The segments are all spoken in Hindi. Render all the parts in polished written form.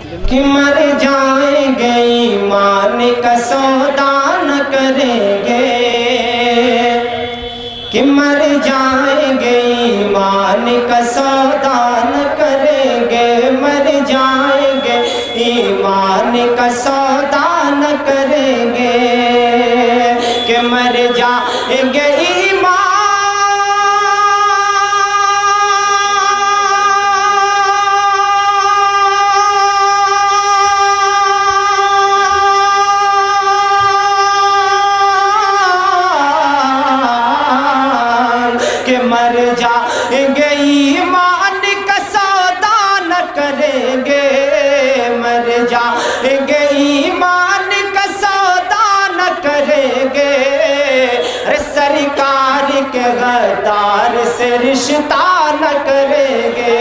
कि मर जाएंगे ईमान का सौदा न करेंगे, कि मर जाएंगे ईमान का सौदा न करेंगे, मर जाएंगे ईमान का सौदा न करेंगे, कि मर जाएंगे ईमान के मर जाएंगे ईमान का सौदा न करेंगे, मर जाएंगे ईमान का सौदा न करेंगे। अरे सरकार के गद्दार से रिश्ता न करेंगे,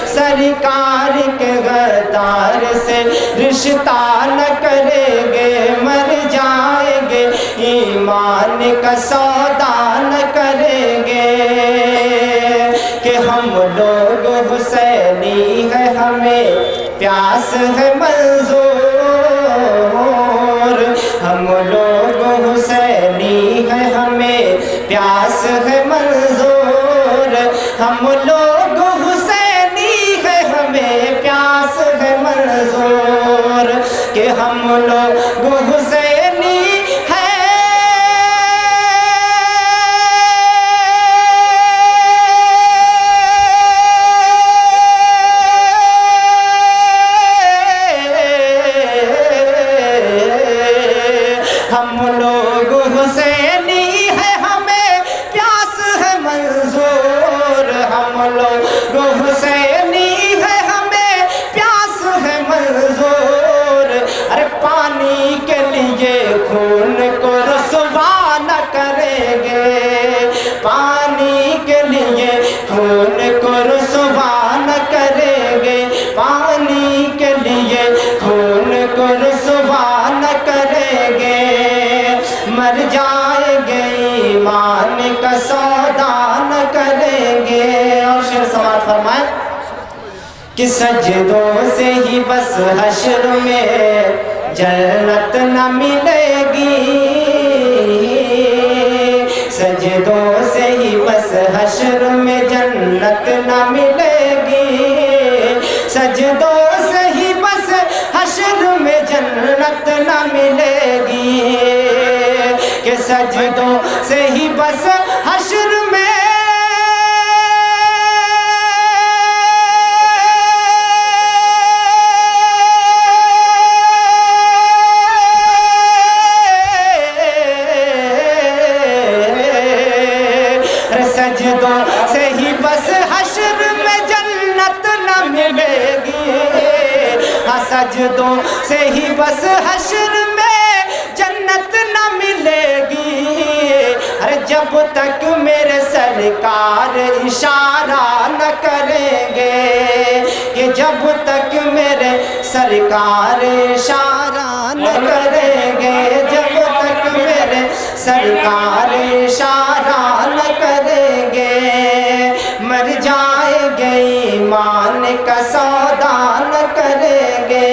सरकार के गद्दार से रिश्ता न करेंगे, मर जाएंगे ईमान का सौदा न करेंगे। कि हम लोग हुसैनी है हमें प्यास है मंजूर, हम लोग हुसैनी है हमें प्यास है मंजूर, हम लोग हुसैनी है हमें प्यास है मंजूर, कि हम लोग हुसैनी है हम लोग हुसैनी है हमें प्यास है मंजूर, हम लोग हुसैनी है हमें प्यास है मंजूर। अरे पानी के लिए खून को रुसवा न करेंगे, पानी के लिए खून को रुसवा न करेंगे, पानी के लिए खून को रुसवा न करेंगे, मर जाएंगे ईमान का सौदा न करेंगे। और शेर समाप्त फरमाए कि सजदों से ही बस हश्र में जन्नत न मिलेगी, सजदों से ही बस हश्र में जन्नत न मिलेगी, सजदों से ही बस हश्र में जन्नत न मिलेगी, कि सजदों से ही बस हश्र में सजदों से ही बस हश्र में जन्नत न मिलेगी, हाँ सजदों से ही बस हश्र में जन्नत न मिलेगी। अरे जब तक मेरे सरकार इशारा न करेंगे, कि जब तक मेरे सरकार इशारा न करेंगे, जब तक मेरे सरकार इशारा न करेंगे, मर जाएंगे ईमान का सौदा न करेंगे,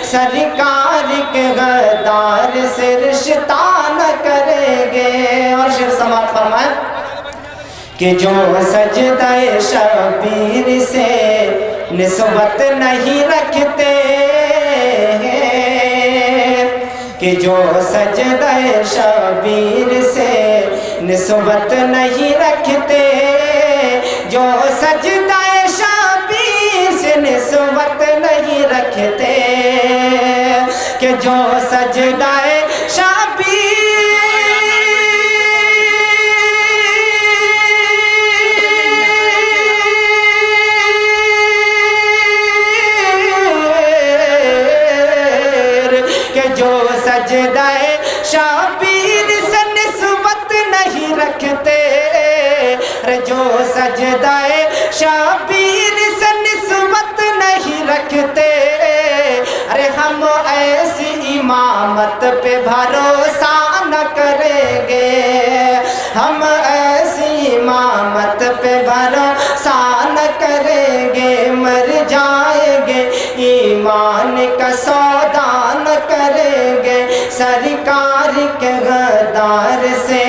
सरकार के गद्दार से रिश्ता न करेंगे। और शेर समाप्त फरमाए कि जो सजदाए शबीर से निस्बत नहीं रखते, कि जो सजदाए शबीर से निस्बत नहीं रखते, जो सजदाए शबीर से निस्बत नहीं रखते, कि जो सजदाए शबीर के जो सजदाए शबीर से निस्बत नहीं रखते, जो सजदाए शबीर से निस्बत नहीं रखते, अरे हम ऐसी इमामत पे भरोसा न करेंगे, हम ऐसी इमामत पे भरोसा न करेंगे, मर जाएंगे ईमान का सौदा न करेंगे सरकार के गद्दार से।